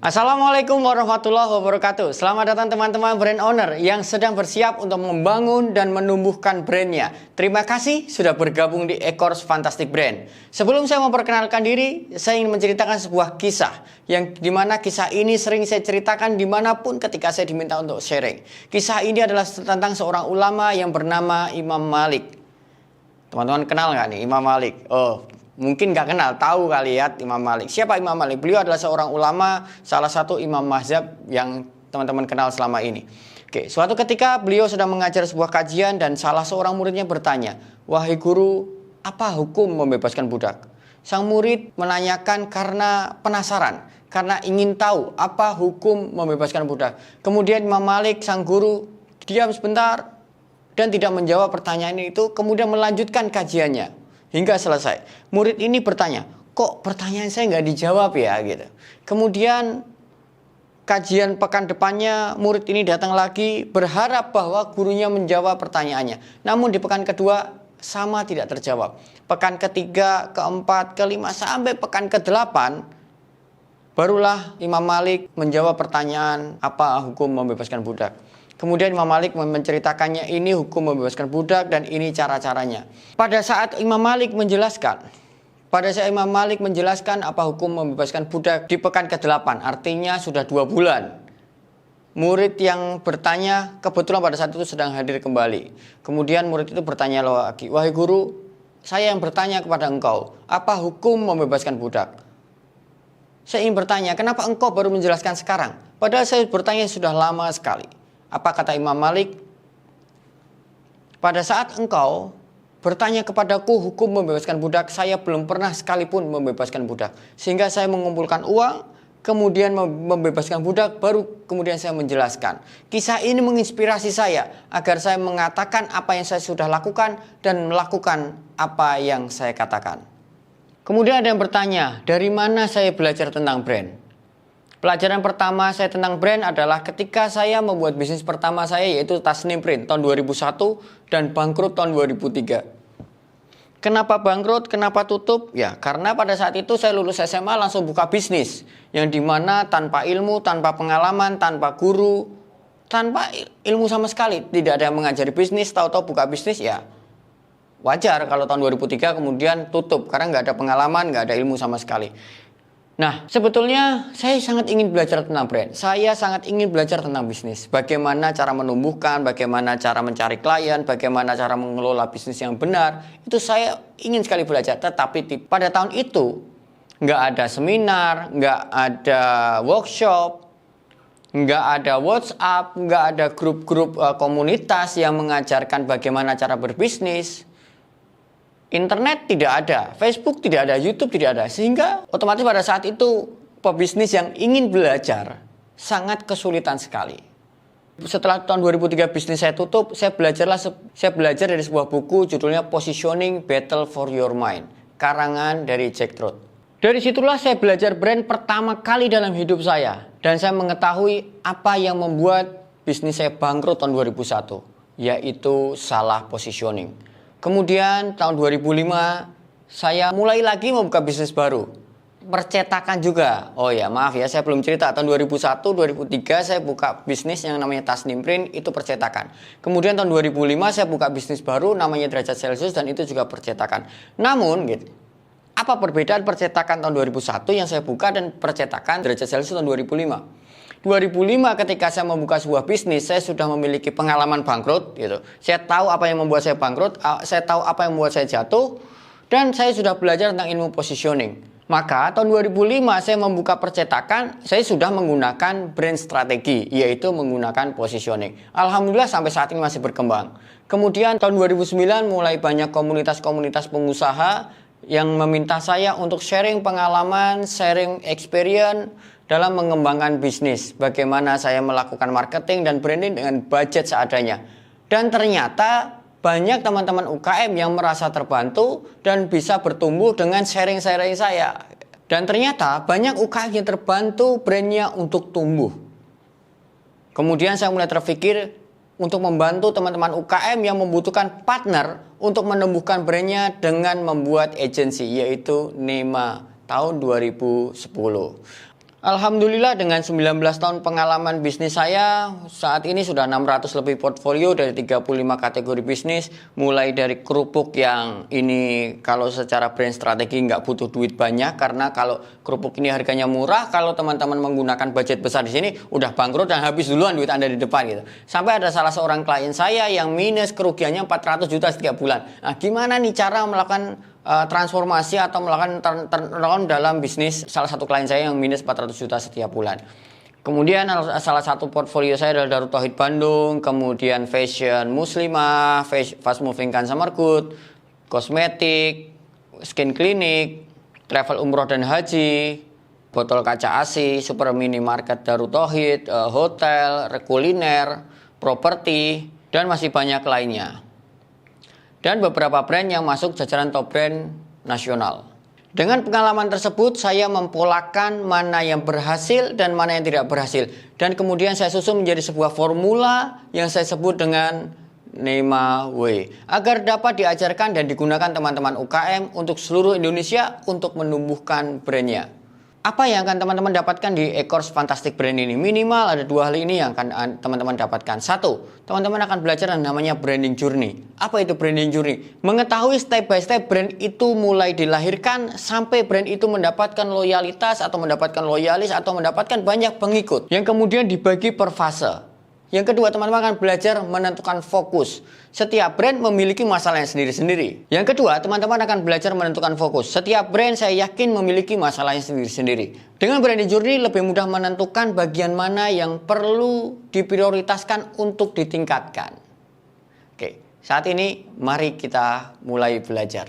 Assalamualaikum warahmatullahi wabarakatuh. Selamat datang teman-teman brand owner yang sedang bersiap untuk membangun dan menumbuhkan brandnya. Terima kasih sudah bergabung di Ekor's Fantastic Brand. Sebelum saya memperkenalkan diri, saya ingin menceritakan sebuah kisah yang dimana kisah ini sering saya ceritakan dimanapun ketika saya diminta untuk sharing. Kisah ini adalah tentang seorang ulama yang bernama Imam Malik. Teman-teman kenal nggak nih Imam Malik? Mungkin nggak kenal, tahu kali ya Imam Malik. Siapa Imam Malik? Beliau adalah seorang ulama, salah satu imam mazhab yang teman-teman kenal selama ini. Oke, suatu ketika beliau sedang mengajar sebuah kajian dan salah seorang muridnya bertanya, "Wahai guru, apa hukum membebaskan budak?" Sang murid menanyakan karena penasaran, karena ingin tahu apa hukum membebaskan budak. Kemudian Imam Malik, sang guru, diam sebentar dan tidak menjawab pertanyaan itu, kemudian melanjutkan kajiannya hingga selesai. Murid ini bertanya, kok pertanyaan saya nggak dijawab ya gitu. Kemudian kajian pekan depannya murid ini datang lagi berharap bahwa gurunya menjawab pertanyaannya. Namun di pekan kedua sama tidak terjawab. Pekan ketiga, keempat, kelima sampai pekan ke-8 barulah Imam Malik menjawab pertanyaan apa hukum membebaskan budak. Kemudian Imam Malik menceritakannya, ini hukum membebaskan budak dan ini cara-caranya. Pada saat Imam Malik menjelaskan apa hukum membebaskan budak di pekan ke-8, artinya sudah 2 bulan. Murid yang bertanya kebetulan pada saat itu sedang hadir kembali. Kemudian murid itu bertanya lagi, "Wahai guru, saya yang bertanya kepada engkau, apa hukum membebaskan budak?" Saya ingin bertanya, kenapa engkau baru menjelaskan sekarang? Padahal saya bertanya sudah lama sekali. Apa kata Imam Malik? Pada saat engkau bertanya kepadaku hukum membebaskan budak, saya belum pernah sekalipun membebaskan budak. Sehingga saya mengumpulkan uang, kemudian membebaskan budak, baru kemudian saya menjelaskan. Kisah ini menginspirasi saya agar saya mengatakan apa yang saya sudah lakukan dan melakukan apa yang saya katakan. Kemudian ada yang bertanya, dari mana saya belajar tentang brand? Pelajaran pertama saya tentang brand adalah ketika saya membuat bisnis pertama saya, yaitu Tasnim Print tahun 2001 dan bangkrut tahun 2003. Kenapa bangkrut? Kenapa tutup? Ya karena pada saat itu saya lulus SMA langsung buka bisnis, yang dimana tanpa ilmu, tanpa pengalaman, tanpa guru, tanpa ilmu sama sekali, tidak ada yang mengajari bisnis, tahu-tahu buka bisnis. Ya wajar kalau tahun 2003 kemudian tutup karena nggak ada pengalaman, nggak ada ilmu sama sekali. Nah, sebetulnya saya sangat ingin belajar tentang brand. Saya sangat ingin belajar tentang bisnis. Bagaimana cara menumbuhkan, bagaimana cara mencari klien, bagaimana cara mengelola bisnis yang benar. Itu saya ingin sekali belajar. Tetapi pada tahun itu, nggak ada seminar, nggak ada workshop, nggak ada WhatsApp, nggak ada grup-grup komunitas yang mengajarkan bagaimana cara berbisnis. Internet tidak ada, Facebook tidak ada, YouTube tidak ada. Sehingga otomatis pada saat itu pebisnis yang ingin belajar sangat kesulitan sekali. Setelah tahun 2003 bisnis saya tutup, saya belajar dari sebuah buku judulnya Positioning Battle for Your Mind, karangan dari Jack Trout. Dari situlah saya belajar brand pertama kali dalam hidup saya. Dan saya mengetahui apa yang membuat bisnis saya bangkrut tahun 2001, yaitu salah positioning. Kemudian tahun 2005 saya mulai lagi membuka bisnis baru, percetakan juga. Oh ya maaf ya, saya belum cerita. Tahun 2001, 2003 saya buka bisnis yang namanya Tasnim Print, itu percetakan. Kemudian tahun 2005 saya buka bisnis baru namanya Derajat Celcius dan itu juga percetakan. Namun gitu, apa perbedaan percetakan tahun 2001 yang saya buka dan percetakan Derajat Celcius tahun 2005? 2005 ketika saya membuka sebuah bisnis, saya sudah memiliki pengalaman bangkrut gitu. Saya tahu apa yang membuat saya bangkrut, saya tahu apa yang membuat saya jatuh, dan saya sudah belajar tentang ilmu positioning. Maka tahun 2005 saya membuka percetakan, saya sudah menggunakan brand strategi, yaitu menggunakan positioning. Alhamdulillah sampai saat ini masih berkembang. Kemudian tahun 2009 mulai banyak komunitas-komunitas pengusaha yang meminta saya untuk sharing pengalaman, sharing experience dalam mengembangkan bisnis. Bagaimana saya melakukan marketing dan branding dengan budget seadanya. Dan ternyata banyak teman-teman UKM yang merasa terbantu dan bisa bertumbuh dengan sharing-sharing saya. Dan ternyata banyak UKM yang terbantu brandnya untuk tumbuh. Kemudian saya mulai terpikir untuk membantu teman-teman UKM yang membutuhkan partner untuk menumbuhkan brandnya dengan membuat agensi, yaitu NEMA tahun 2010. Alhamdulillah dengan 19 tahun pengalaman bisnis saya, saat ini sudah 600 lebih portfolio dari 35 kategori bisnis, mulai dari kerupuk yang ini kalau secara brand strategi nggak butuh duit banyak, karena kalau kerupuk ini harganya murah, kalau teman-teman menggunakan budget besar di sini udah bangkrut dan habis duluan duit Anda di depan gitu. Sampai ada salah seorang klien saya yang minus kerugiannya 400 juta setiap bulan. Nah, gimana nih cara melakukan transformasi atau melakukan turnaround dalam bisnis salah satu klien saya yang minus 400 juta setiap bulan. Kemudian salah satu portfolio saya adalah Darut Tauhid Bandung, kemudian fashion muslimah, fast moving consumer good, kosmetik, skin clinic, travel umroh dan haji, botol kaca ASI, super minimarket Darut Tauhid, hotel, kuliner, properti, dan masih banyak lainnya. Dan beberapa brand yang masuk jajaran top brand nasional. Dengan pengalaman tersebut, saya mempolakan mana yang berhasil dan mana yang tidak berhasil. Dan kemudian saya susun menjadi sebuah formula yang saya sebut dengan NEMA Way. Agar dapat diajarkan dan digunakan teman-teman UKM untuk seluruh Indonesia untuk menumbuhkan brandnya. Apa yang akan teman-teman dapatkan di e-course Fantastic Brand ini? Minimal ada dua hal ini yang akan teman-teman dapatkan. Satu, teman-teman akan belajar yang namanya branding journey. Apa itu branding journey? Mengetahui step by step brand itu mulai dilahirkan sampai brand itu mendapatkan loyalitas atau mendapatkan loyalis atau mendapatkan banyak pengikut. Yang kemudian dibagi per fase. Yang kedua, teman-teman akan belajar menentukan fokus. Setiap brand memiliki masalahnya sendiri-sendiri. Yang kedua, teman-teman akan belajar menentukan fokus. Setiap brand saya yakin memiliki masalahnya sendiri-sendiri. Dengan branding journey lebih mudah menentukan bagian mana yang perlu diprioritaskan untuk ditingkatkan. Oke, saat ini mari kita mulai belajar.